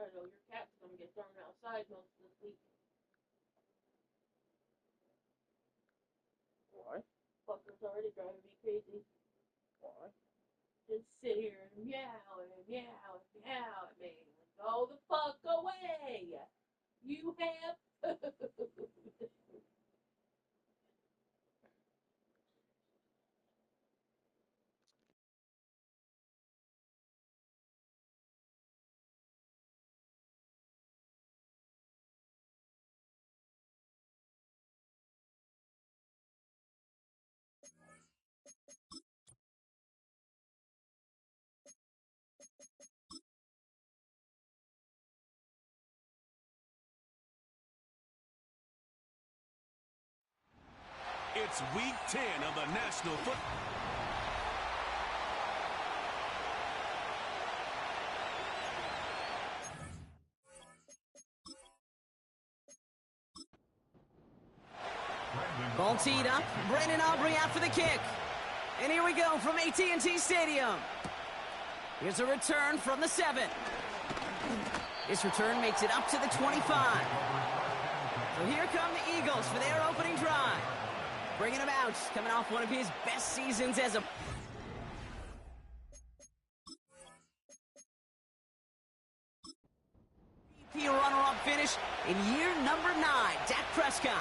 sorry though, your cat's gonna get thrown outside most of this week. Why? Fucker's already driving me crazy. Why? Just sit here and meow and meow and meow at me. Go the fuck away! You have It's week 10 of the National Football. Ball teed up. Brandon Aubrey after the kick. And here we go from AT&T Stadium. Here's a return from the 7. This return makes it up to the 25. So here come the Eagles for their opening drive. Bringing him out, coming off one of his best seasons as a... MVP runner-up finish in year number 9, Dak Prescott.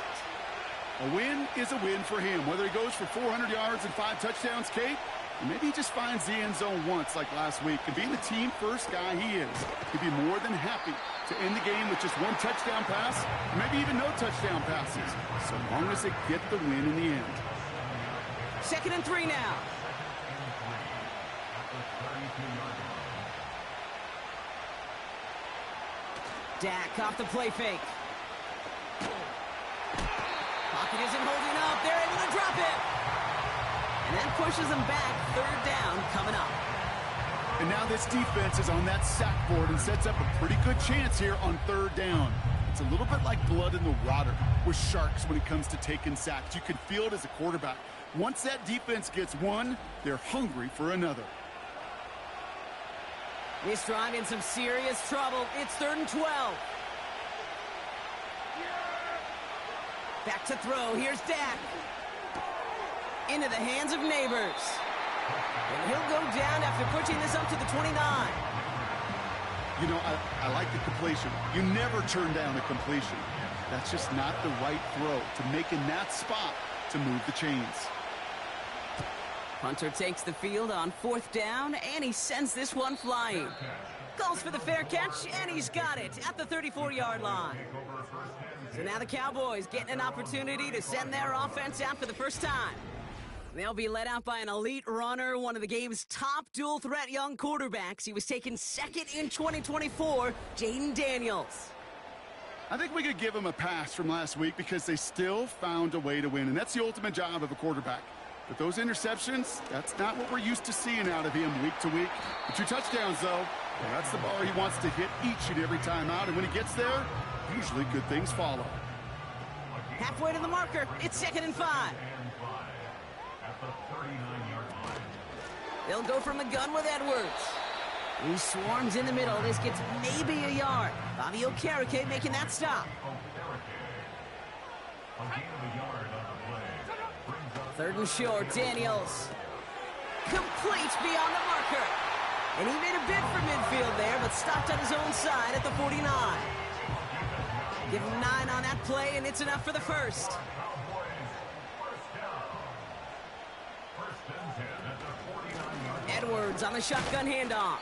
A win is a win for him, whether he goes for 400 yards and 5 touchdowns, Kate, or maybe he just finds the end zone once like last week. And being the team first guy he is, he'd be more than happy to end the game with just 1 touchdown pass, or maybe even no touchdown passes, so long as they get the win in the end. 2nd and 3 now. Dak off the play fake. Pocket isn't holding up. They're able to drop it. And that pushes them back. 3rd down coming up. And now this defense is on that sack board and sets up a pretty good chance here on 3rd down. It's a little bit like blood in the water with sharks when it comes to taking sacks. You can feel it as a quarterback. Once that defense gets one, they're hungry for another. This drive in some serious trouble. It's 3rd and 12. Back to throw. Here's Dak. Into the hands of Neighbors. And he'll go down after pushing this up to the 29. You know, I like the completion. You never turn down a completion. That's just not the right throw to make in that spot to move the chains. Hunter takes the field on 4th down, and he sends this one flying. Goes for the fair catch, and he's got it at the 34-yard line. So now the Cowboys getting an opportunity to send their offense out for the first time. They'll be led out by an elite runner, one of the game's top dual-threat young quarterbacks. He was taken 2nd in 2024, Jaden Daniels. I think we could give him a pass from last week because they still found a way to win, and that's the ultimate job of a quarterback. But those interceptions, that's not what we're used to seeing out of him week to week. The 2 touchdowns, though, well, that's the bar he wants to hit each and every time out, and when he gets there, usually good things follow. Halfway to the marker, it's 2nd and 5. They'll go from the gun with Edwards. He swarms in the middle. This gets maybe a yard. Bobby Okereke making that stop. 3rd and short, Daniels. Complete beyond the marker. And he made a bid for midfield there, but stopped on his own side at the 49. Give him 9 on that play, and it's enough for the first. Edwards on the shotgun handoff.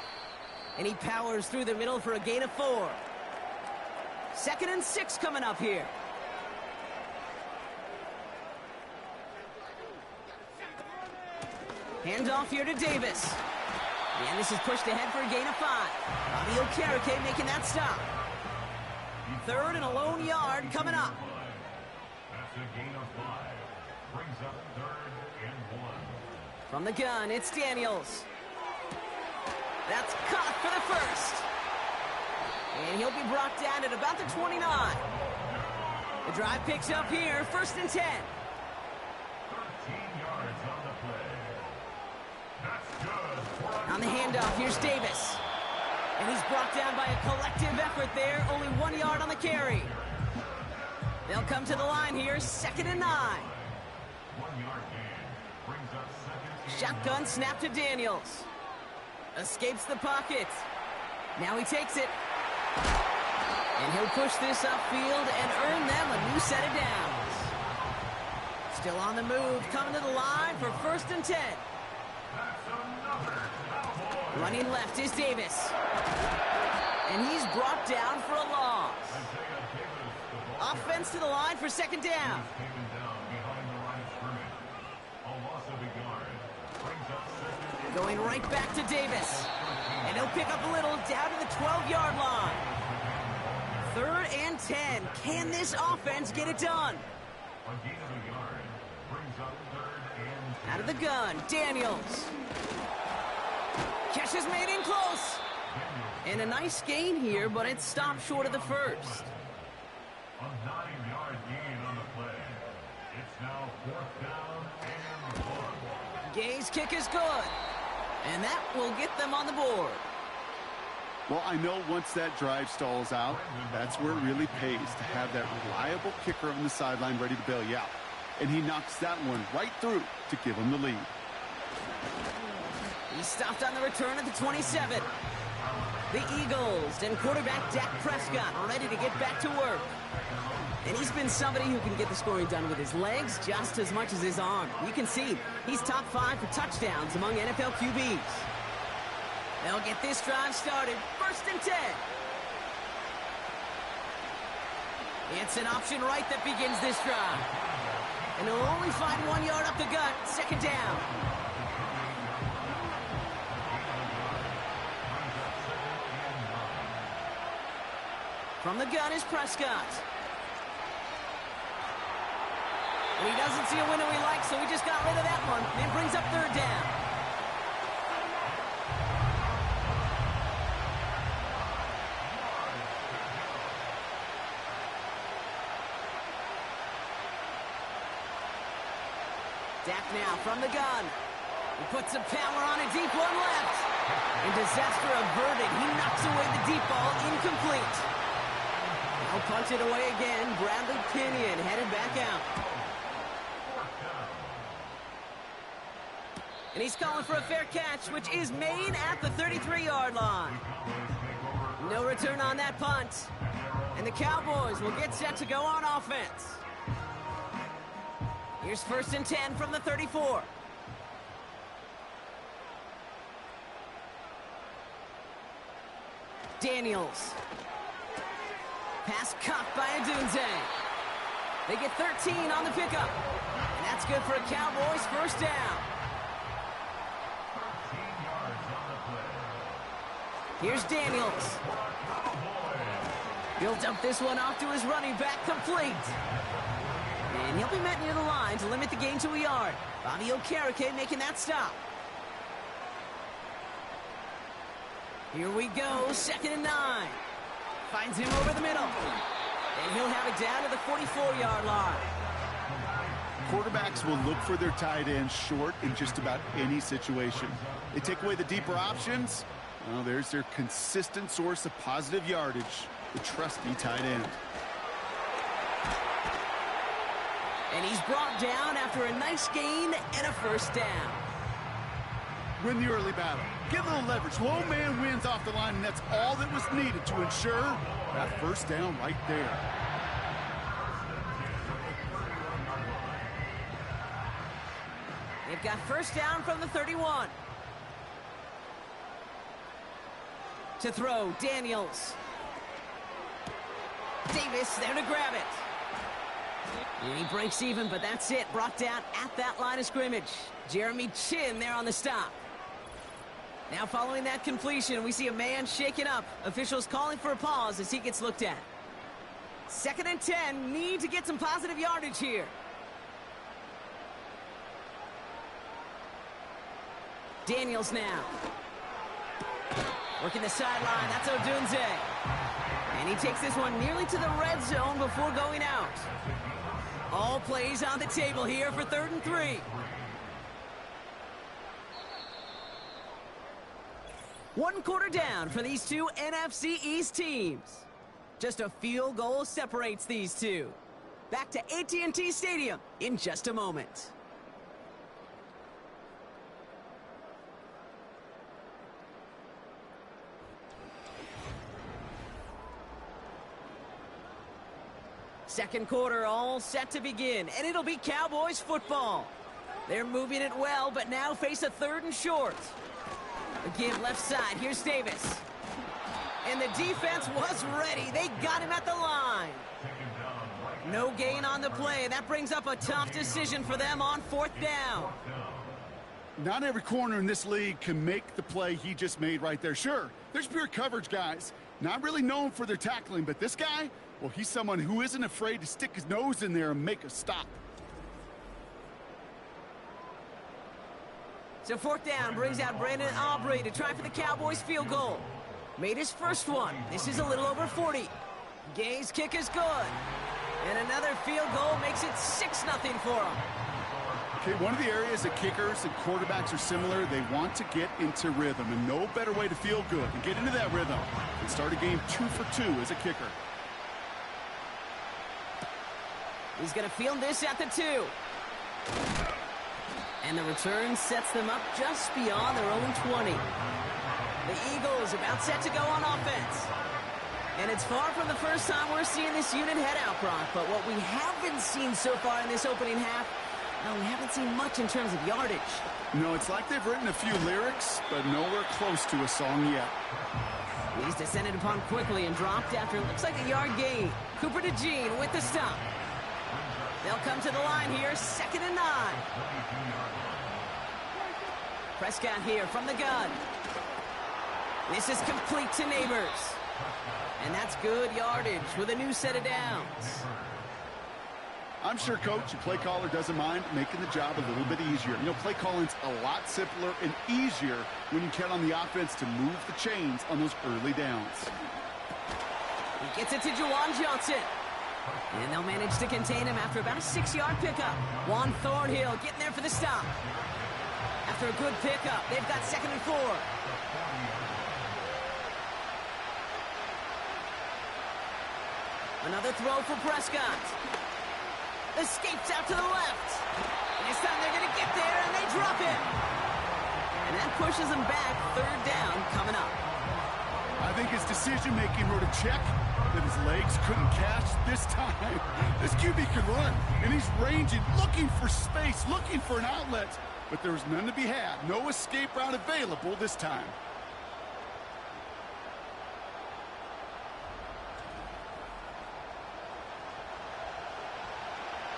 And he powers through the middle for a gain of 4. 2nd and 6 coming up here. Handoff here to Davis. And this is pushed ahead for a gain of 5. Bobby Okereke making that stop. 3rd and a lone yard coming up. That's a gain of 5. Brings up 3rd and 1. From the gun, it's Daniels. That's caught for the first. And he'll be brought down at about the 29. The drive picks up here, 1st and 10. 13 yards on the play. That's good. On the handoff, here's Davis. And he's brought down by a collective effort there. Only 1 yard on the carry. They'll come to the line here, 2nd and 9. 1 yard gain. Brings up second. Shotgun snap to Daniels. Escapes the pocket. Now he takes it. And he'll push this upfield and earn them a new set of downs. Still on the move, coming to the line for 1st and 10. Running left is Davis. And he's brought down for a loss. Offense to the line for 2nd down. Going right back to Davis. And he'll pick up a little down to the 12-yard line. 3rd and 10. Can this offense get it done? Out of the gun, Daniels. Catch is made in close. And a nice gain here, but it stopped short of the first. A 9-yard gain on the play. It's now 4th down and 1. Gay's kick is good. And that will get them on the board. Well, I know once that drive stalls out, that's where it really pays to have that reliable kicker on the sideline ready to bail you out. And he knocks that one right through to give him the lead. He stopped on the return at the 27. The Eagles and quarterback Dak Prescott ready to get back to work. And he's been somebody who can get the scoring done with his legs just as much as his arm. You can see he's top 5 for touchdowns among NFL QBs. They'll get this drive started. 1st and 10. It's an option right that begins this drive. And he'll only find 1 yard up the gut. 2nd down. From the gun is Prescott. And he doesn't see a window he likes, so he just got rid of that one. And brings up 3rd down. Dak now from the gun. He puts some power on a deep one left. And disaster averted. He knocks away the deep ball, incomplete. He'll punch it away again. Bradley Pinion headed back out. And he's calling for a fair catch, which is made at the 33-yard line. No return on that punt. And the Cowboys will get set to go on offense. Here's 1st and 10 from the 34. Daniels. Pass caught by Adunze. They get 13 on the pickup. And that's good for a Cowboys 1st down. Here's Daniels. He'll dump this one off to his running back, complete. And he'll be met near the line to limit the gain to a yard. Bobby Okereke making that stop. Here we go, 2nd and 9. Finds him over the middle. And he'll have it down to the 44-yard line. Quarterbacks will look for their tight end short in just about any situation. They take away the deeper options. Well, there's their consistent source of positive yardage, the trusty tight end. And he's brought down after a nice gain and a 1st down. Win the early battle. Get a little leverage. Low man wins off the line, and that's all that was needed to ensure that 1st down right there. They've got 1st down from the 31. To throw, Daniels. Davis there to grab it. And he breaks even, but that's it. Brought down at that line of scrimmage. Jeremy Chin there on the stop. Now following that completion, we see a man shaken up. Officials calling for a pause as he gets looked at. 2nd and 10, need to get some positive yardage here. Daniels now. Working the sideline, that's Odunze. And he takes this one nearly to the red zone before going out. All plays on the table here for 3rd and 3. One quarter down for these two NFC East teams. Just a field goal separates these two. Back to AT&T Stadium in just a moment. Second quarter all set to begin, and it'll be Cowboys football. They're moving it well, but now face a 3rd and short. Again, left side, here's Davis. And the defense was ready. They got him at the line. No gain on the play. That brings up a tough decision for them on 4th down. Not every corner in this league can make the play he just made right there. Sure, there's pure coverage guys. Not really known for their tackling, but this guy, well, he's someone who isn't afraid to stick his nose in there and make a stop. So 4th down brings out Brandon Aubrey to try for the Cowboys field goal. Made his first one. This is a little over 40. Gay's kick is good. And another field goal makes it 6-0 for him. Okay, one of the areas that kickers and quarterbacks are similar, they want to get into rhythm. And no better way to feel good and get into that rhythm than start a game 2 for 2 as a kicker. He's going to field this at the 2. And the return sets them up just beyond their own 20. The Eagles about set to go on offense. And it's far from the first time we're seeing this unit head out, Brock. But what we haven't seen so far in this opening half, well, we haven't seen much in terms of yardage. No, it's like they've written a few lyrics, but nowhere close to a song yet. He's descended upon quickly and dropped after it looks like a yard gain. Cooper DeJean with the stop. They'll come to the line here, 2nd and 9. Prescott here from the gun. This is complete to Neighbors. And that's good yardage with a new set of downs. I'm sure, Coach, the play caller doesn't mind making the job a little bit easier. You know, play calling's a lot simpler and easier when you count on the offense to move the chains on those early downs. He gets it to Juwan Johnson. And they'll manage to contain him after about a 6-yard pickup. Juan Thornhill getting there for the stop. After a good pickup, they've got 2nd and 4. Another throw for Prescott. Escapes out to the left. And this time they're going to get there, and they drop it. And that pushes them back. 3rd down coming up. I think his decision-making wrote a check that his legs couldn't catch this time. This QB can run, and he's ranging, looking for space, looking for an outlet. But there was none to be had. No escape route available this time.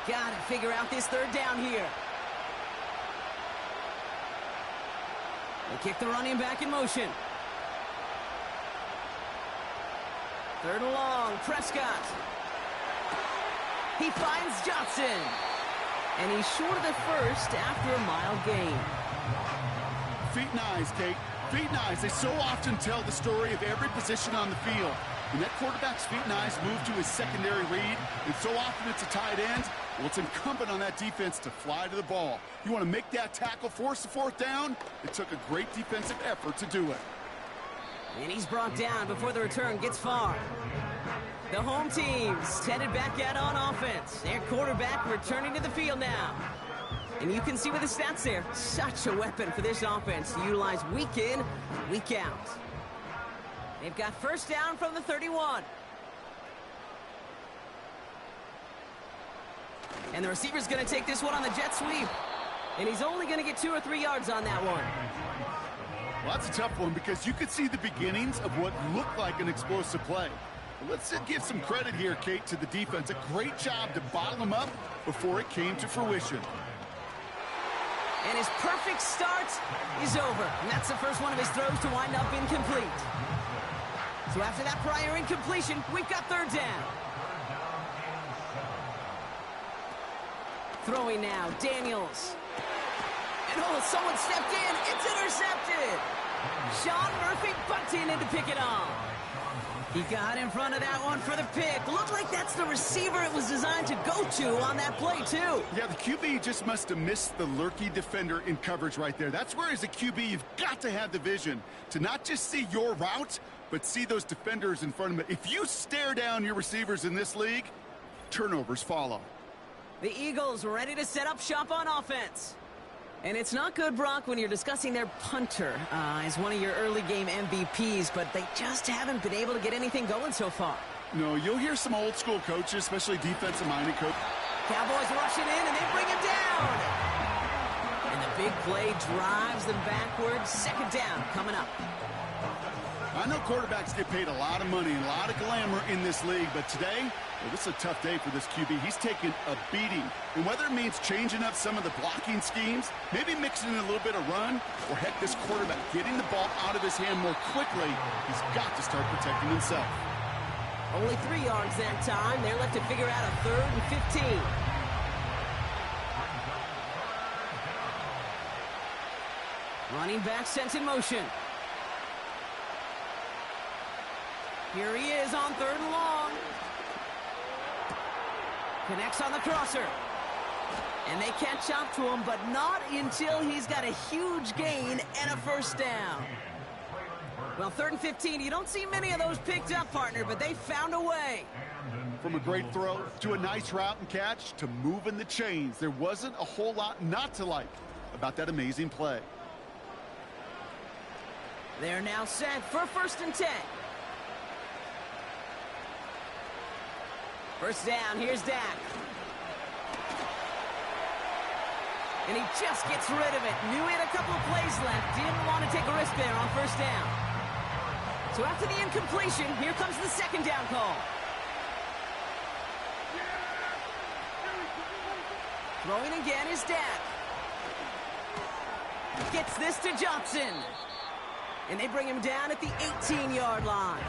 Gotta figure out this 3rd down here. They kick the running back in motion. 3rd and long, Prescott. He finds Johnson. And he's short of the first after a mile gain. Feet and eyes, Kate. Feet and eyes. They so often tell the story of every position on the field. When that quarterback's feet and eyes move to his secondary read, and so often it's a tight end, well, it's incumbent on that defense to fly to the ball. You want to make that tackle, force the 4th down? It took a great defensive effort to do it. And he's brought down before the return gets far. The home team's headed back out on offense. Their quarterback returning to the field now. And you can see with the stats there, such a weapon for this offense to utilize week in, week out. They've got 1st down from the 31. And the receiver's going to take this one on the jet sweep. And he's only going to get 2 or 3 yards on that one. Well, that's a tough one because you could see the beginnings of what looked like an explosive play. But let's give some credit here, Kate, to the defense. A great job to bottle him up before it came to fruition. And his perfect start is over. And that's the first one of his throws to wind up incomplete. So after that prior incompletion, we've got 3rd down. Throwing now, Daniels. And oh, someone stepped in. It's intercepted. Sean Murphy Bunting in to pick it off. He got in front of that one for the pick. Looked like that's the receiver it was designed to go to on that play, too. Yeah, the QB just must have missed the lurky defender in coverage right there. That's where, as a QB, you've got to have the vision to not just see your route, but see those defenders in front of it. If you stare down your receivers in this league, turnovers follow. The Eagles ready to set up shop on offense. And it's not good, Brock, when you're discussing their punter as one of your early game MVPs, but they just haven't been able to get anything going so far. No, you'll hear some old school coaches, especially defensive-minded coaches. Cowboys rushing in, and they bring him down. And the big play drives them backwards. Second down coming up. I know quarterbacks get paid a lot of money and a lot of glamour in this league, but today, well, this is a tough day for this QB. He's taken a beating. And whether it means changing up some of the blocking schemes, maybe mixing in a little bit of run, or heck, this quarterback getting the ball out of his hand more quickly, he's got to start protecting himself. Only 3 yards that time. They're left to figure out a 3rd and 15. Running back sent in motion. Here he is on 3rd and long. Connects on the crosser. And they catch up to him, but not until he's got a huge gain and a first down. Well, 3rd and 15, you don't see many of those picked up, partner, but they found a way. From a great throw to a nice route and catch to moving the chains, there wasn't a whole lot not to like about that amazing play. They're now set for 1st and 10. First down, here's Dak. And he just gets rid of it. Knew he had a couple of plays left. Didn't want to take a risk there on 1st down. So after the incompletion, here comes the 2nd down call. Throwing again is Dak. Gets this to Johnson. And they bring him down at the 18-yard line.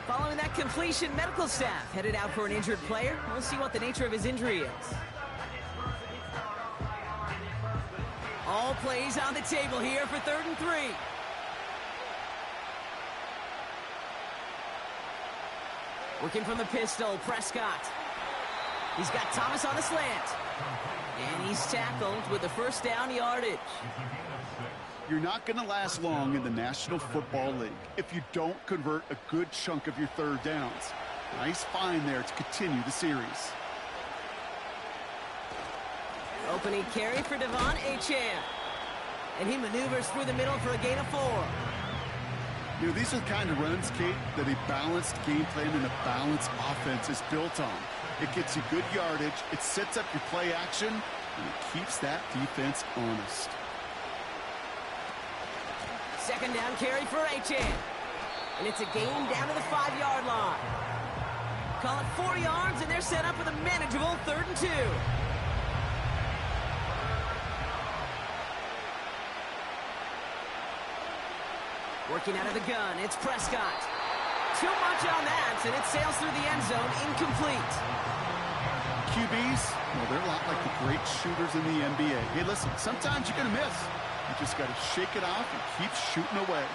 Following that completion, medical staff headed out for an injured player. We'll see what the nature of his injury is. All plays on the table here for 3rd and 3. Working from the pistol, Prescott. He's got Thomas on the slant. And he's tackled with the 1st down yardage. You're not going to last long in the National Football League if you don't convert a good chunk of your 3rd downs. Nice find there to continue the series. Opening carry for Devon Achane. And he maneuvers through the middle for a gain of 4. You know, these are the kind of runs, Kate, that a balanced game plan and a balanced offense is built on. It gets you good yardage, it sets up your play action, and it keeps that defense honest. 2nd down carry for Achane. And it's a gain down to the 5-yard line. Call it 4 yards, and they're set up with a manageable 3rd and 2. Working out of the gun, it's Prescott. Too much on that, and it sails through the end zone, incomplete. QBs, well, they're a lot like the great shooters in the NBA. Hey, listen, sometimes you're going to miss. You just got to shake it off and keep shooting away.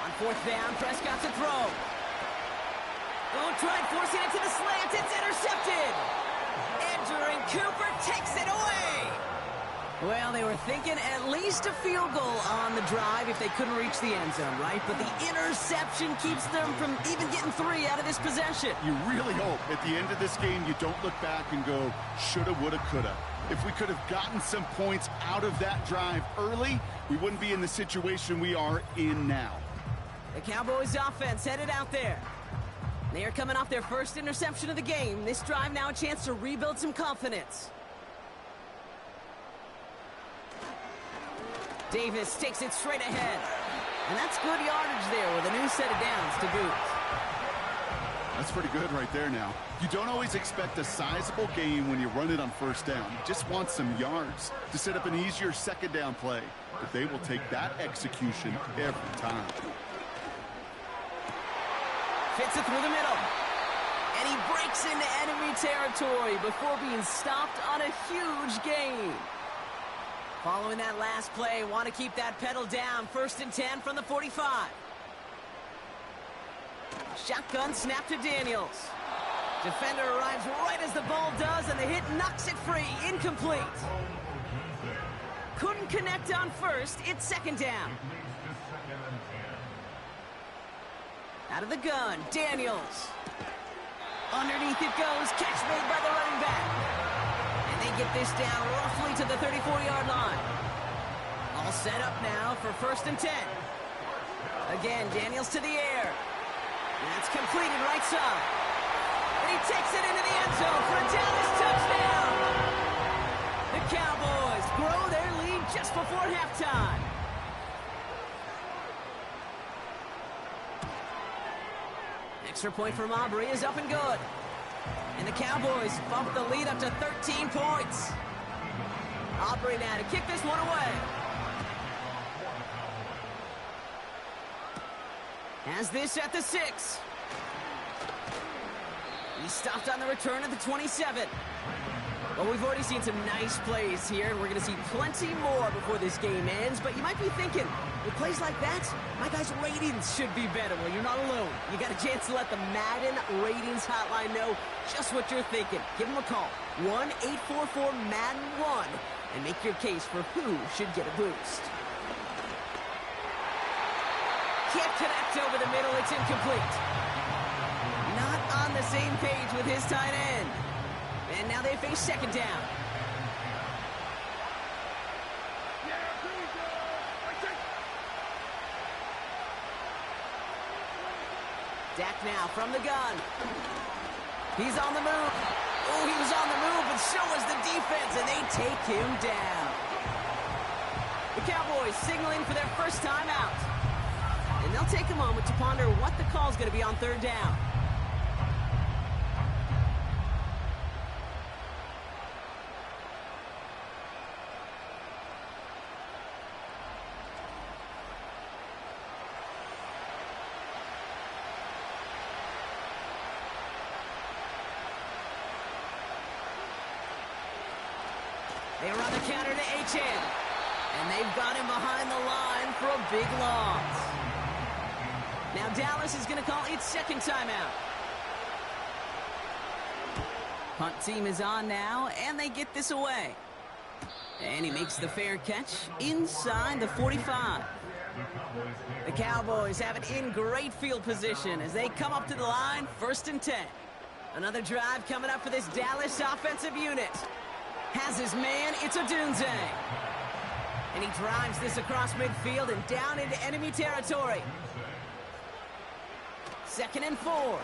On 4th down, Prescott's a throw. Oh, tried forcing it to the slant. It's intercepted. Entering Cooper takes it away. Well, they were thinking at least a field goal on the drive if they couldn't reach the end zone, right? But the interception keeps them from even getting 3 out of this possession. You really hope at the end of this game you don't look back and go, shoulda, woulda, coulda. If we could have gotten some points out of that drive early, we wouldn't be in the situation we are in now. The Cowboys offense headed out there. They are coming off their first interception of the game. This drive now a chance to rebuild some confidence. Davis takes it straight ahead. And that's good yardage there with a new set of downs to boot. That's pretty good right there now. You don't always expect a sizable gain when you run it on 1st down. You just want some yards to set up an easier 2nd down play. But they will take that execution every time. Fits it through the middle. And he breaks into enemy territory before being stopped on a huge gain. Following that last play, want to keep that pedal down. 1st and 10 from the 45. Shotgun snap to Daniels. Defender arrives right as the ball does, and the hit knocks it free. Incomplete. Couldn't connect on first. It's 2nd down. Out of the gun, Daniels. Underneath it goes. Catch made by the running back. And they get this down roughly to the 34-yard line. All set up now for 1st and 10. Again, Daniels to the air. And that's completed right side. And he takes it into the end zone for a Dallas touchdown. The Cowboys grow their lead just before halftime. Extra point from Aubrey is up and good. And the Cowboys bump the lead up to 13 points. Aubrey now to kick this one away. Has this at the 6. He stopped on the return at the 27. Well, we've already seen some nice plays here, and we're going to see plenty more before this game ends. But you might be thinking, with plays like that, my guys' ratings should be better. Well, you're not alone. You got a chance to let the Madden Ratings Hotline know just what you're thinking. Give them a call, 1-844-MADDEN-1, and make your case for who should get a boost. Can't connect over the middle. It's incomplete. Not on the same page with his tight end. And now they face 2nd down. Dak now from the gun. He's on the move. Oh, he was on the move, but so was the defense, and they take him down. The Cowboys signaling for their first time out. And they'll take a moment to ponder what the call's going to be on 3rd down. They run the counter to H.N. And they've got him behind the line for a big loss. Now Dallas is going to call its 2nd timeout. Punt team is on now, and they get this away. And he makes the fair catch inside the 45. The Cowboys have it in great field position as they come up to the line, 1st and 10. Another drive coming up for this Dallas offensive unit. Has his man, it's Odunze. And he drives this across midfield and down into enemy territory. 2nd and 4.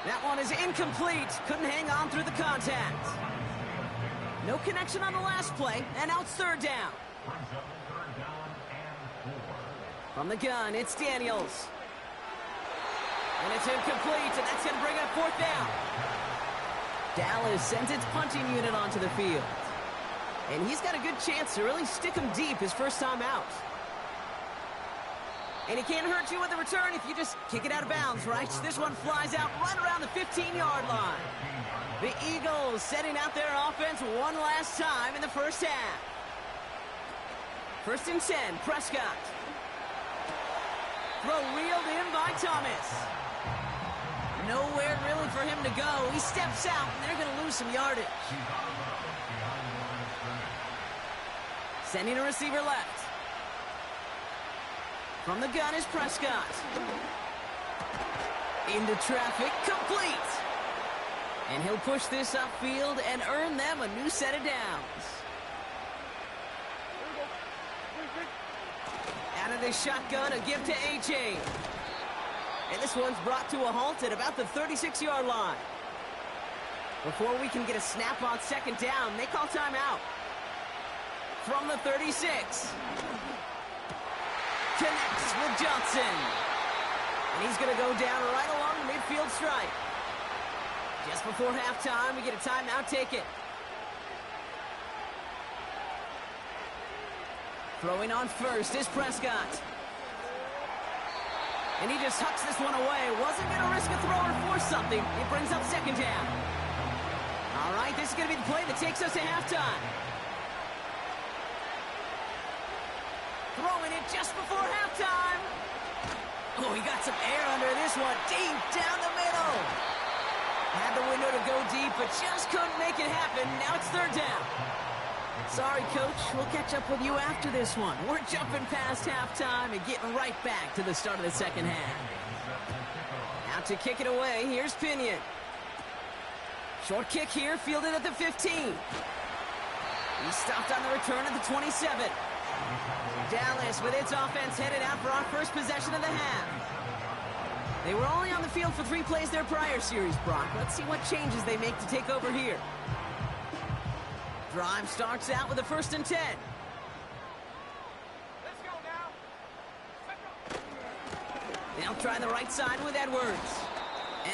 That one is incomplete. Couldn't hang on through the contact. No connection on the last play, and now it's 3rd down. From the gun, it's Daniels. And it's incomplete, and that's going to bring up 4th down. Dallas sends its punting unit onto the field. And he's got a good chance to really stick him deep his first time out. And he can't hurt you with the return if you just kick it out of bounds, right? This one flies out right around the 15-yard line. The Eagles setting out their offense one last time in the first half. 1st and 10, Prescott. Throw reeled in by Thomas. Nowhere really for him to go. He steps out, and they're going to lose some yardage. Sending a receiver left. From the gun is Prescott. Into traffic, complete. And he'll push this upfield and earn them a new set of downs. Out of this shotgun, a give to A.J. And this one's brought to a halt at about the 36-yard line. Before we can get a snap on 2nd down, they call timeout. From the 36. Connects with Johnson. And he's going to go down right along the midfield stripe. Just before halftime, we get a timeout taken. Throwing on first is Prescott. And he just hucks this one away. Wasn't going to risk a throw or force something. It brings up 2nd down. All right, This is going to be the play that takes us to halftime. Throwing it just before halftime. Oh, he got some air under this one. Deep down the middle. Had the window to go deep, but just couldn't make it happen. Now it's third down. Sorry, Coach. We'll catch up with you after this one. We're jumping past halftime and getting right back to the start of the second half. Now to kick it away, here's Pinion. Short kick here, fielded at the 15. He stopped on the return at the 27. Dallas with its offense headed out for our first possession of the half. They were only on the field for 3 plays their prior series, Brock. Let's see what changes they make to take over here. Drive starts out with a 1st and 10. Let's go now. They'll try the right side with Edwards.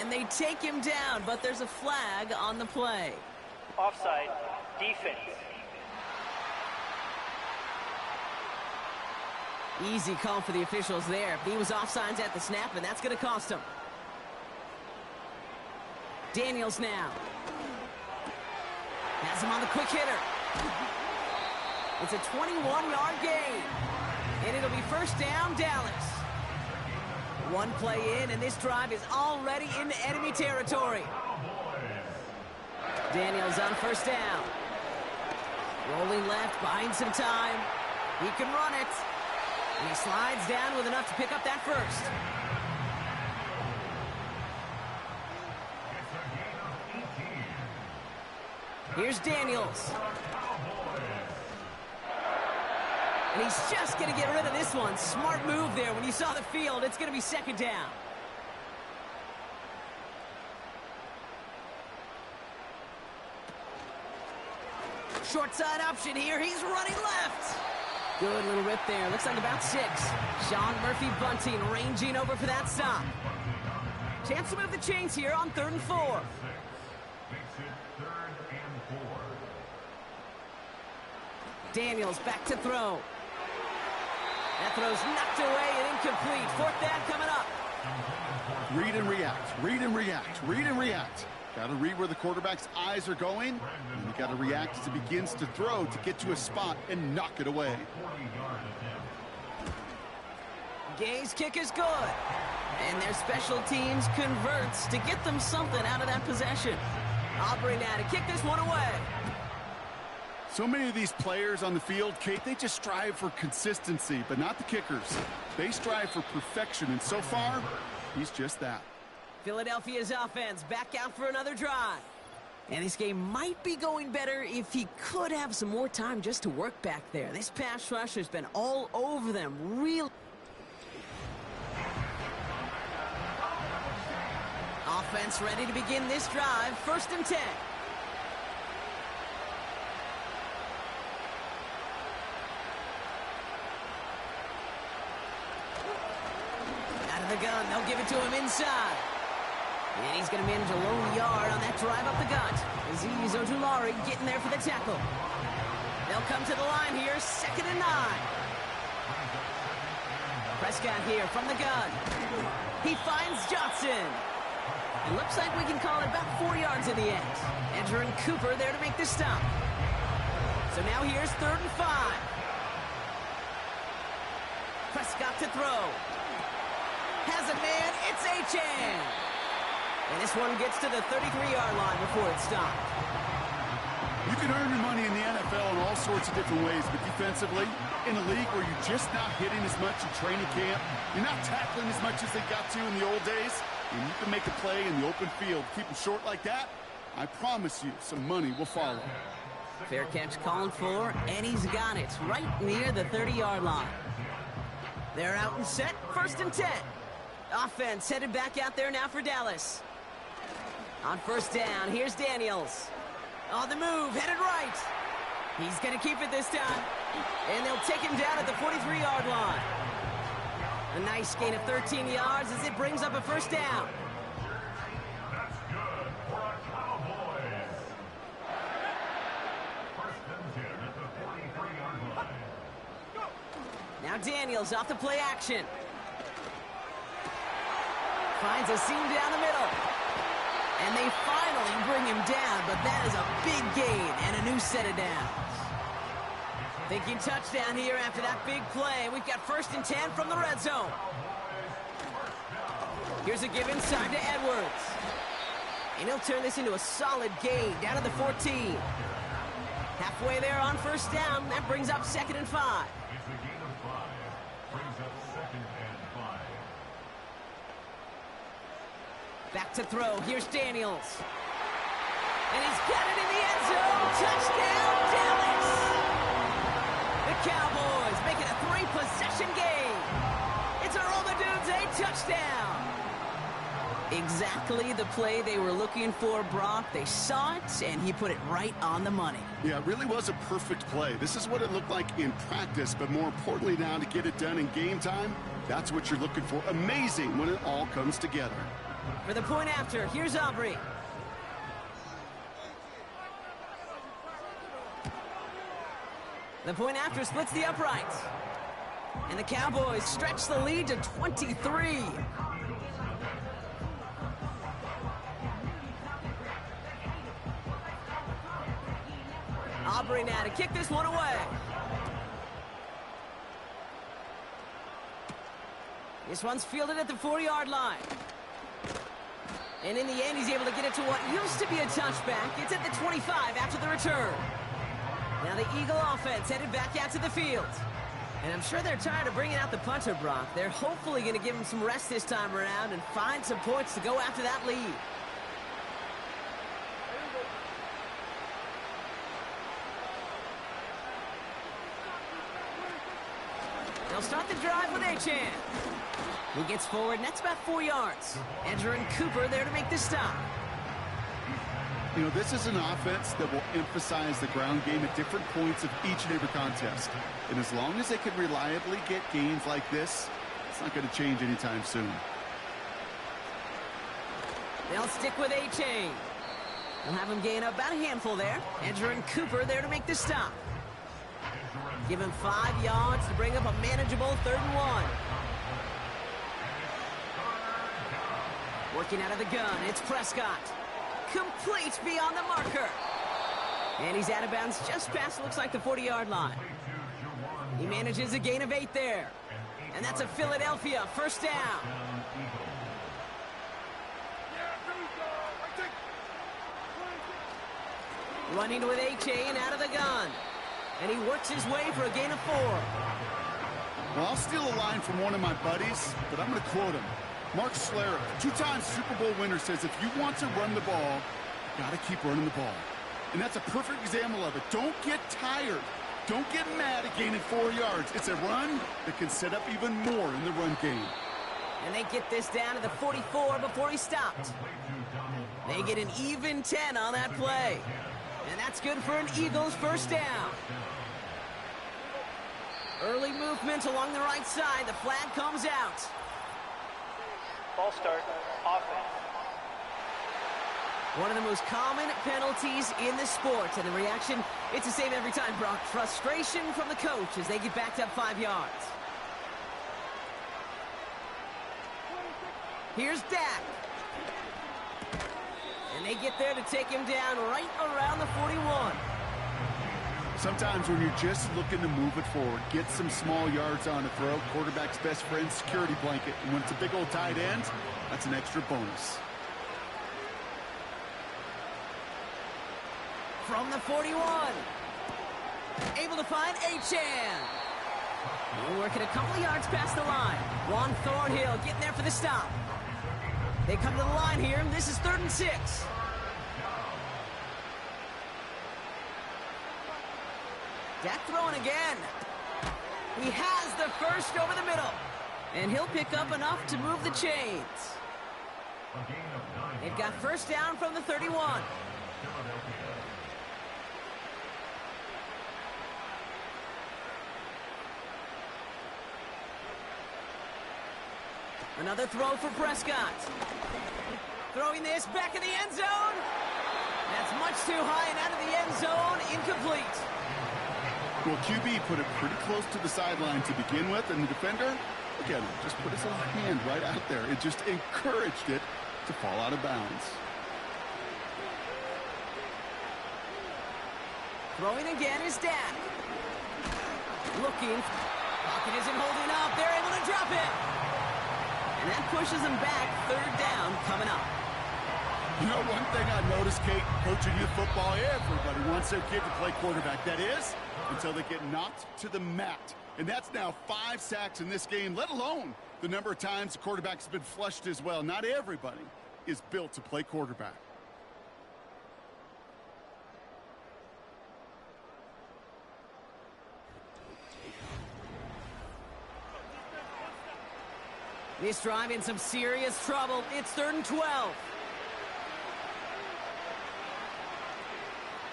And they take him down, but there's a flag on the play. Offside, defense. Easy call for the officials there. He was offsides at the snap, and that's going to cost him. Daniels now. Has him on the quick hitter. It's a 21-yard gain. And it'll be first down, Dallas. One play in, and this drive is already into enemy territory. Daniels on first down. Rolling left, buying some time. He can run it. And he slides down with enough to pick up that first. Here's Daniels. And he's just going to get rid of this one. Smart move there. When you saw the field, it's going to be second down. Short side option here. He's running left. Good little rip there. Looks like about 6. Sean Murphy-Bunting ranging over for that stop. Chance to move the chains here on 3rd and 4. Makes it 3rd and 4. Daniels back to throw. That throw's knocked away and incomplete. 4th down coming up. Read and react, read and react, read and react. Got to read where the quarterback's eyes are going, and you got to react as he begins to throw to get to a spot and knock it away. Gay's kick is good. And their special teams converts to get them something out of that possession. Aubrey now to kick this one away. So many of these players on the field, Kate, they just strive for consistency, but not the kickers. They strive for perfection, and so far, he's just that. Philadelphia's offense back out for another drive. And this game might be going better if he could have some more time just to work back there. This pass rush has been all over them. Real offense ready to begin this drive. 1st and 10. Out of the gun, they'll give it to him inside. And he's going to manage a low yard on that drive up the gut. Aziz Ojulari getting there for the tackle. They'll come to the line here, 2nd and 9. Prescott here from the gun. He finds Johnson. It looks like we can call it about 4 yards in the end. Edger and Cooper there to make this stop. So now here's 3rd and 5. Prescott to throw. Has a man, it's Achane. And this one gets to the 33-yard line before it's stopped. You can earn your money in the NFL in all sorts of different ways, but defensively, in a league where you're just not hitting as much in training camp, you're not tackling as much as they got to in the old days, and you can make a play in the open field, keep them short like that, I promise you some money will follow. Fair catch called for, and he's got it right near the 30-yard line. They're out and set, 1st and 10. Offense headed back out there now for Dallas. On 1st down, here's Daniels. On the move, headed right. He's going to keep it this time. And they'll take him down at the 43-yard line. A nice gain of 13 yards as it brings up a 1st down. That's good for a Cowboys. 1st and 10 at the 43-yard line. Now Daniels off the play action. Finds a seam down the middle. And they finally bring him down, but that is a big gain and a new set of downs. Thinking touchdown here after that big play. We've got 1st and 10 from the red zone. Here's a give inside to Edwards. And he'll turn this into a solid gain down to the 14. Halfway there on 1st down. That brings up 2nd and 5. It's a gain of 5. Brings up 2nd and 5. Back to throw. Here's Daniels. And he's got it in the end zone. Touchdown, Dallas! The Cowboys make it a 3-possession game. It's a roll the dudes, a touchdown. Exactly the play they were looking for, Brock. They saw it, and he put it right on the money. Yeah, it really was a perfect play. This is what it looked like in practice, but more importantly now to get it done in game time, that's what you're looking for. Amazing when it all comes together. For the point after, here's Aubrey. The point after splits the uprights. And the Cowboys stretch the lead to 23. Aubrey now to kick this one away. This one's fielded at the 40-yard line. And in the end, he's able to get it to what used to be a touchback. It's at the 25 after the return. Now the Eagle offense headed back out to the field. And I'm sure they're tired of bringing out the punter, Brock. They're hopefully going to give him some rest this time around and find some points to go after that lead. They'll start the drive with Achane. Who gets forward, and that's about 4 yards. Edger and Cooper there to make the stop. You know, this is an offense that will emphasize the ground game at different points of each and every contest. And as long as they can reliably get gains like this, it's not going to change anytime soon. They'll stick with Achane. They'll have him gain about a handful there. Edger and Cooper there to make the stop. Give him 5 yards to bring up a manageable 3rd and 1. Working out of the gun, it's Prescott. Complete beyond the marker. And he's out of bounds just past, looks like, the 40-yard line. He manages a gain of 8 there. And that's a Philadelphia 1st down. Running with Achane out of the gun. And he works his way for a gain of 4. Well, I'll steal a line from one of my buddies, but I'm going to quote him. Mark Schlereth, 2-time Super Bowl winner, says if you want to run the ball, you got to keep running the ball. And that's a perfect example of it. Don't get tired. Don't get mad at gaining 4 yards. It's a run that can set up even more in the run game. And they get this down to the 44 before he stopped. They get an even 10 on that play. And that's good for an Eagles 1st down. Early movement along the right side. The flag comes out. Ball start, offense. One of the most common penalties in the sport. And the reaction, it's the same every time, Brock. Frustration from the coach as they get backed up 5 yards. Here's Dak. And they get there to take him down right around the 41. Sometimes when you're just looking to move it forward, get some small yards on a throw, quarterback's best friend, security blanket. And when it's a big old tight end, that's an extra bonus. From the 41. Able to find Achane. Working a couple of yards past the line. Juan Thornhill getting there for the stop. They come to the line here. This is 3rd and 6. Dak throwing again. He has the first over the middle. And he'll pick up enough to move the chains. They've got 1st down from the 31. Another throw for Prescott. Throwing this back in the end zone. That's much too high and out of the end zone. Incomplete. Well, QB put it pretty close to the sideline to begin with, and the defender, again, just put his little hand right out there. It just encouraged it to fall out of bounds. Throwing again is Dak. Looking. Pocket isn't holding up. They're able to drop it. And that pushes them back. Third down coming up. You know, one thing I noticed, Kate, coaching youth football, everybody wants their kid to play quarterback. That is, until they get knocked to the mat. And that's now 5 sacks in this game, let alone the number of times the quarterback's been flushed as well. Not everybody is built to play quarterback. This drive in some serious trouble. It's 3rd and 12.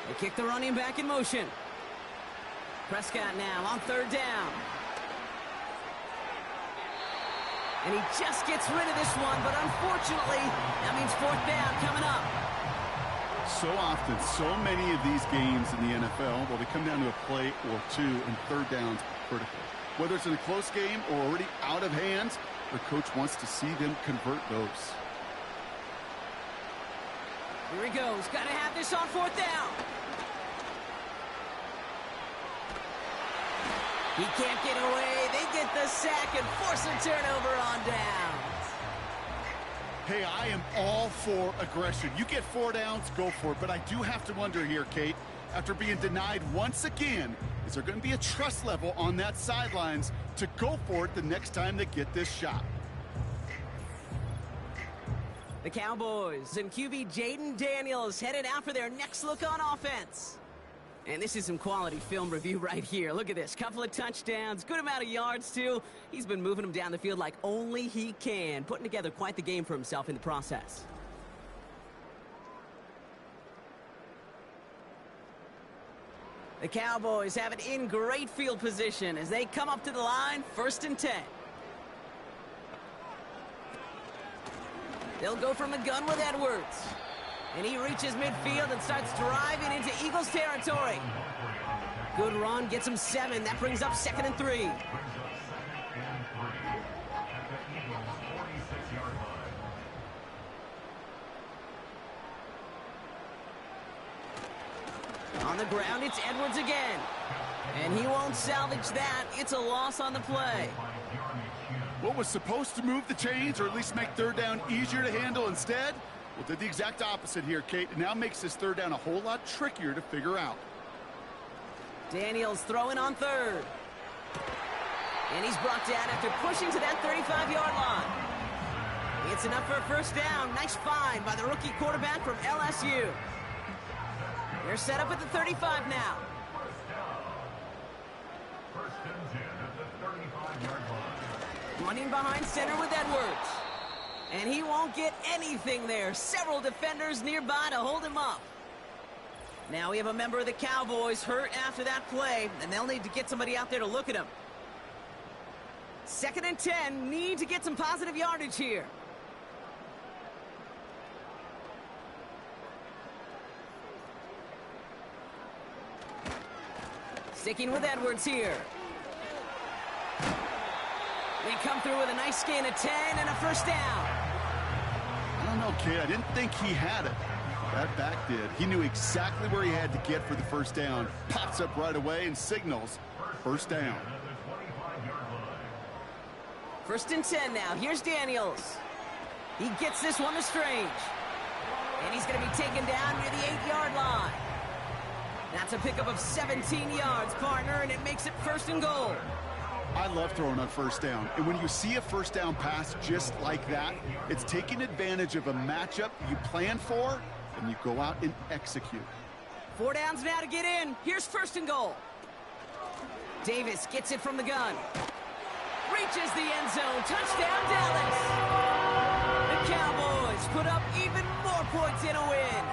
They kick the running back in motion. Prescott now on 3rd down. And he just gets rid of this one, but unfortunately, that means 4th down coming up. So often, so many of these games in the NFL, well, they come down to a play or two, and 3rd down's critical. Whether it's in a close game or already out of hand, the coach wants to see them convert those. Here he goes. Got to have this on 4th down. He can't get away. They get the sack and force a turnover on downs. Hey, I am all for aggression. You get 4 downs, go for it. But I do have to wonder here, Kate, after being denied once again, is there going to be a trust level on that sidelines to go for it the next time they get this shot? The Cowboys and QB Jaden Daniels headed out for their next look on offense. And this is some quality film review right here. Look at this. Couple of touchdowns, good amount of yards, too. He's been moving them down the field like only he can, putting together quite the game for himself in the process. The Cowboys have it in great field position as they come up to the line, 1st and 10. They'll go from the gun with Edwards. And he reaches midfield and starts driving into Eagles territory. Good run, gets him 7. That brings up 2nd and 3. On the ground, it's Edwards again. And he won't salvage that. It's a loss on the play. What was supposed to move the chains, or at least make 3rd down easier to handle instead? Well, did the exact opposite here, Kate. It now makes this 3rd down a whole lot trickier to figure out. Daniels throwing on 3rd. And he's brought down after pushing to that 35-yard line. It's enough for a 1st down. Nice find by the rookie quarterback from LSU. They're set up at the 35 now. 1st and 10 at the 35-yard line. Running behind center with Edwards. And he won't get anything there. Several defenders nearby to hold him up. Now we have a member of the Cowboys hurt after that play, and they'll need to get somebody out there to look at him. 2nd and 10, need to get some positive yardage here. Sticking with Edwards here. They come through with a nice gain of 10 and a 1st down. I don't know, Kate. I didn't think he had it. That back did. He knew exactly where he had to get for the 1st down. Pops up right away and signals 1st down. 1st and 10 now. Here's Daniels. He gets this one to Strange. And he's going to be taken down near the 8-yard line. That's a pickup of 17 yards, partner, and it makes it 1st and goal. I love throwing on 1st down. And when you see a 1st down pass just like that, it's taking advantage of a matchup you plan for, and you go out and execute. 4 downs now to get in. Here's 1st and goal. Davis gets it from the gun. Reaches the end zone. Touchdown, Dallas. The Cowboys put up even more points in a win.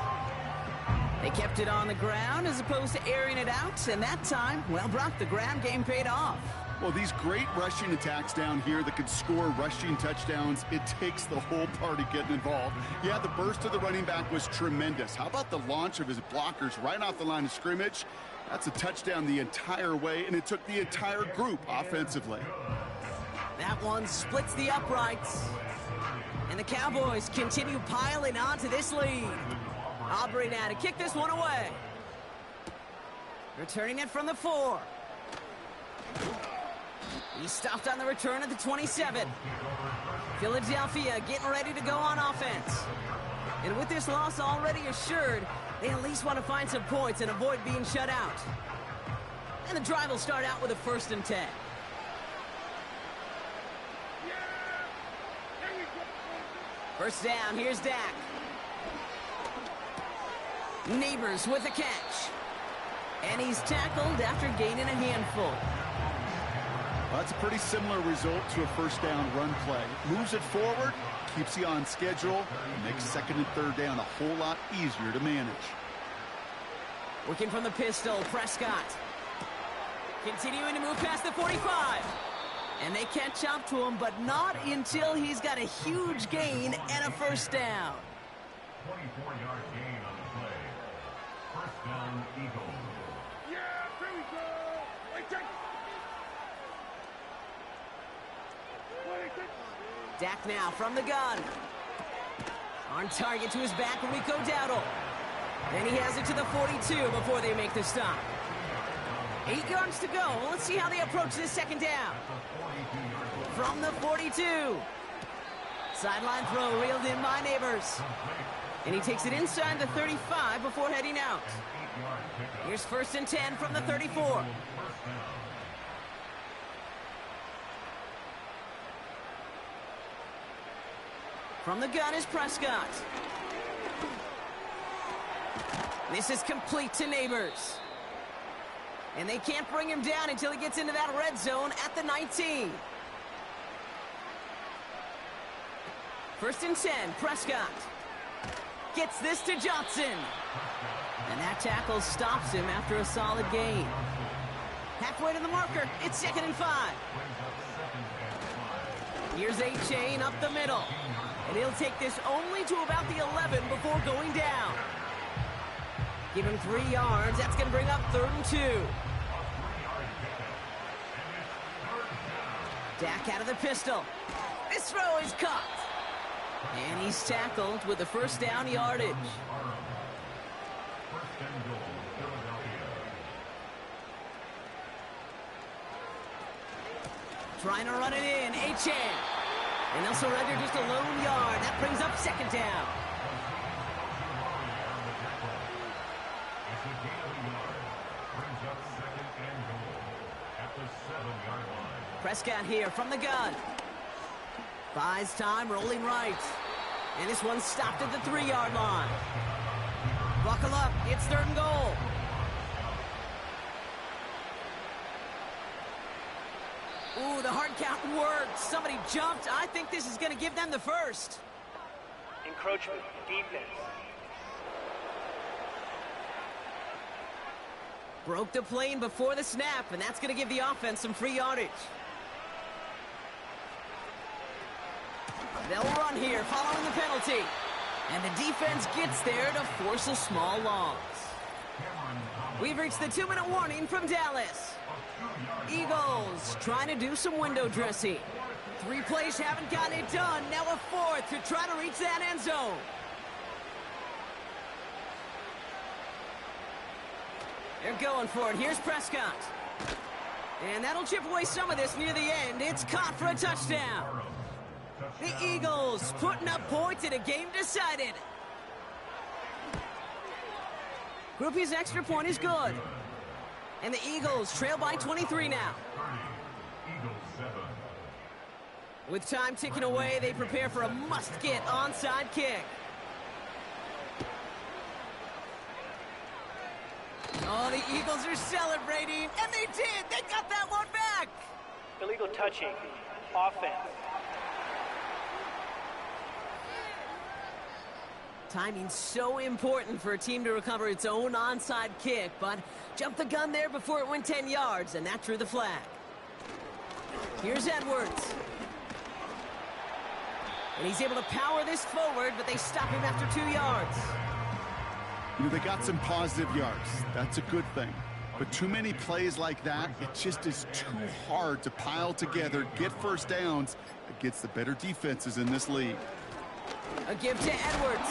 They kept it on the ground as opposed to airing it out, and that time, well, Brock, the ground game paid off. Well, these great rushing attacks down here that can score rushing touchdowns, it takes the whole party getting involved. Yeah, the burst of the running back was tremendous. How about the launch of his blockers right off the line of scrimmage? That's a touchdown the entire way, and it took the entire group offensively. That one splits the uprights. And the Cowboys continue piling onto this lead. Aubrey now to kick this one away. Returning it from the 4. He stopped on the return at the 27. Philadelphia getting ready to go on offense. And with this loss already assured, they at least want to find some points and avoid being shut out. And the drive will start out with a 1st and 10. First down, here's Dak. Neighbors with the catch. And he's tackled after gaining a handful. Well, that's a pretty similar result to a first down run play. Moves it forward, keeps you on schedule, and makes 2nd and 3rd down a whole lot easier to manage. Working from the pistol, Prescott. Continuing to move past the 45. And they catch up to him, but not until he's got a huge gain and a 1st down. 24-yard gain on the play. First down, Eagles. Yeah, there we go. Wait, check. Dak now from the gun. On target to his back, Rico Dowdle. Then he has it to the 42 before they make the stop. 8 yards to go. Let's see how they approach this 2nd down. From the 42. Sideline throw reeled in by Neighbors. And he takes it inside the 35 before heading out. Here's 1st and 10 from the 34. From the gun is Prescott. This is complete to Neighbors. And they can't bring him down until he gets into that red zone at the 19. 1st and 10, Prescott. Gets this to Johnson. And that tackle stops him after a solid gain. Halfway to the marker, it's 2nd and 5. Here's A-Chain up the middle. And he'll take this only to about the 11 before going down. Give him 3 yards. That's going to bring up 3rd and 2. Dak out of the pistol. This throw is caught. And he's tackled with the 1st down yardage. Trying to run it in. A-Chain. And they'll surrender just a lone yard. That brings up 2nd down. Prescott here from the gun. Buys time, rolling right. And this one's stopped at the 3-yard line. Buckle up, it's 3rd and goal. Ooh, the hard count worked. Somebody jumped. I think this is going to give them the 1st. Encroachment, defense. Broke the plane before the snap, and that's going to give the offense some free yardage. They'll run here following the penalty. And the defense gets there to force a small loss. We've reached the 2-minute warning from Dallas. Eagles trying to do some window dressing. 3 plays haven't gotten it done. Now a 4th to try to reach that end zone. They're going for it. Here's Prescott. And that'll chip away some of this near the end. It's caught for a touchdown. The Eagles putting up points in a game decided. Groupie's extra point is good. And the Eagles trail by 23 now. With time ticking away, they prepare for a must-get onside kick. Oh, the Eagles are celebrating, and they did! They got that one back! Illegal touching. Offense. Timing's so important for a team to recover its own onside kick, but jumped the gun there before it went 10 yards, and that drew the flag. Here's Edwards. And he's able to power this forward, but they stop him after 2 yards. You know, they got some positive yards. That's a good thing. But too many plays like that, it just is too hard to pile together, get 1st downs against the better defenses in this league. A give to Edwards.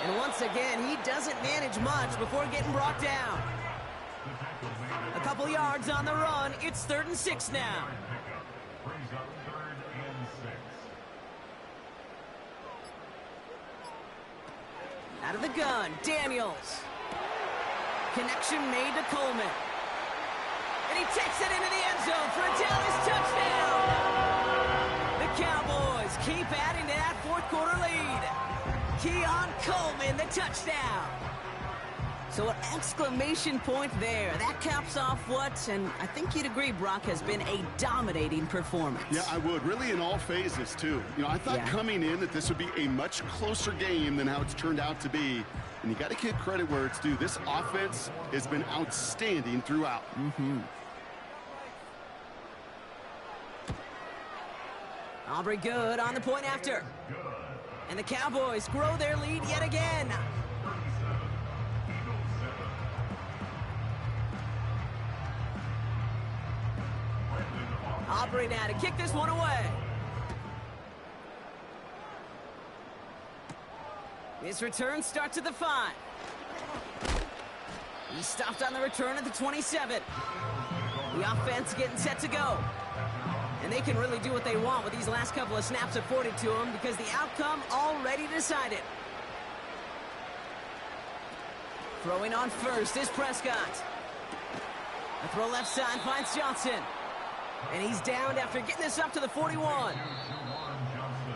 And once again, he doesn't manage much before getting brought down. couple yards on the run. It's 3rd and 6 now. Brings up 3rd and 6. Out of the gun, Daniels. Connection made to Coleman. And he takes it into the end zone for a Dallas touchdown. The Cowboys keep adding to that fourth quarter lead. Keon Coleman, the touchdown. So an exclamation point there. That caps off what, and I think you'd agree, Brock, has been a dominating performance. Yeah, I would. Really in all phases, too. You know, I thought coming in that this would be a much closer game than how it's turned out to be. And you got to give credit where it's due. This offense has been outstanding throughout. Aubrey good on the point after. And the Cowboys grow their lead yet again. Aubrey now to kick this one away. His return starts at the 5. He stopped on the return at the 27. The offense getting set to go. And they can really do what they want with these last couple of snaps afforded to them because the outcome already decided. Throwing on first is Prescott. A throw left side finds Johnson. And he's downed after getting this up to the 41.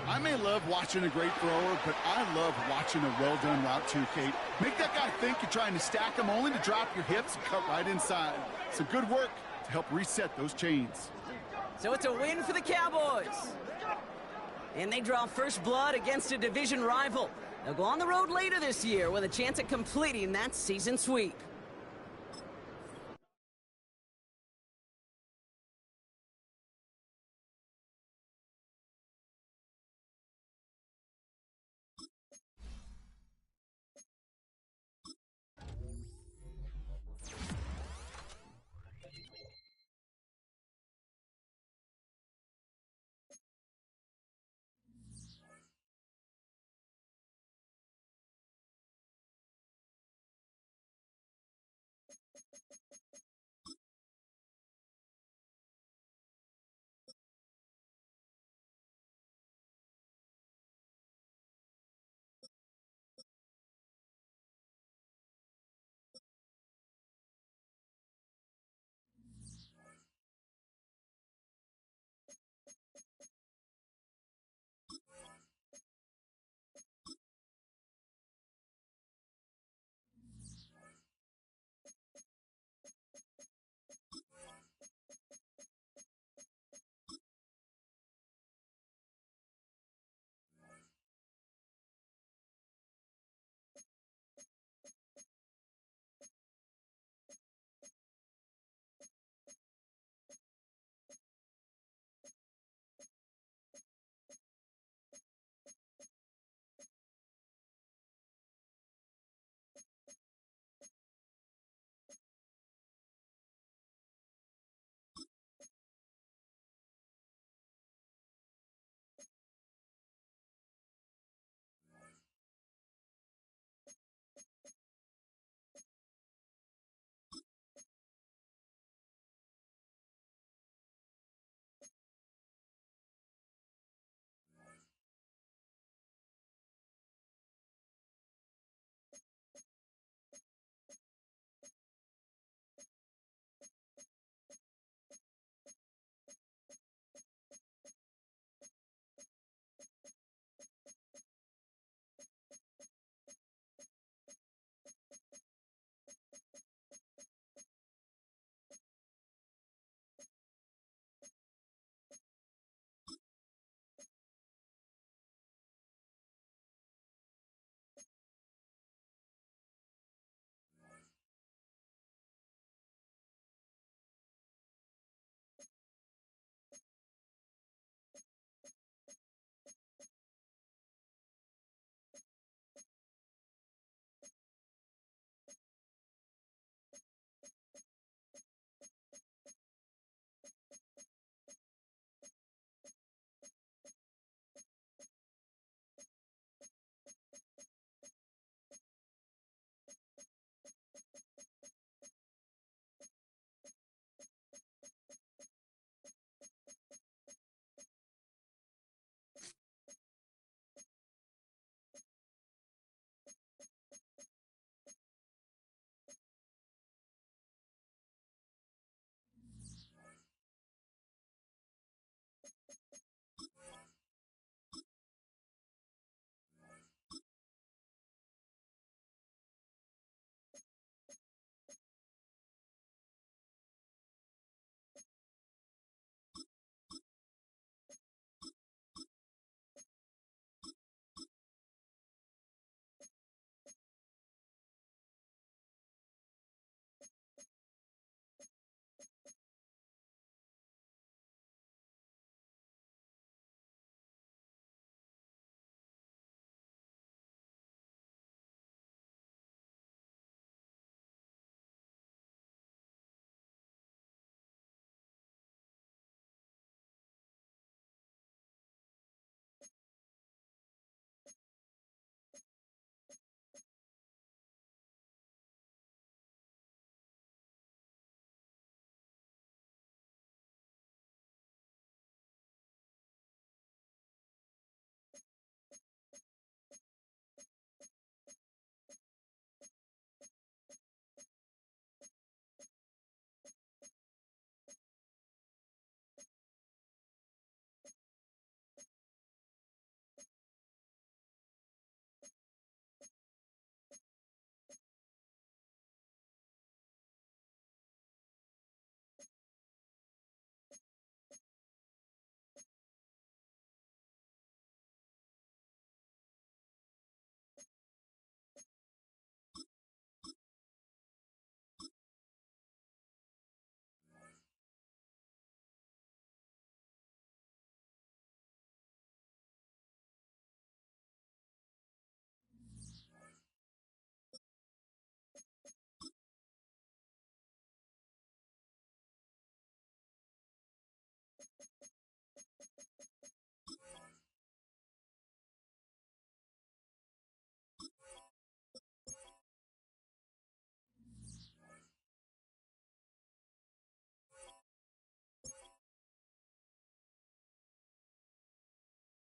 I may love watching a great thrower, but I love watching a well-done route too, Kate. Make that guy think you're trying to stack him only to drop your hips and cut right inside. Some good work to help reset those chains. So it's a win for the Cowboys. And they draw first blood against a division rival. They'll go on the road later this year with a chance at completing that season sweep.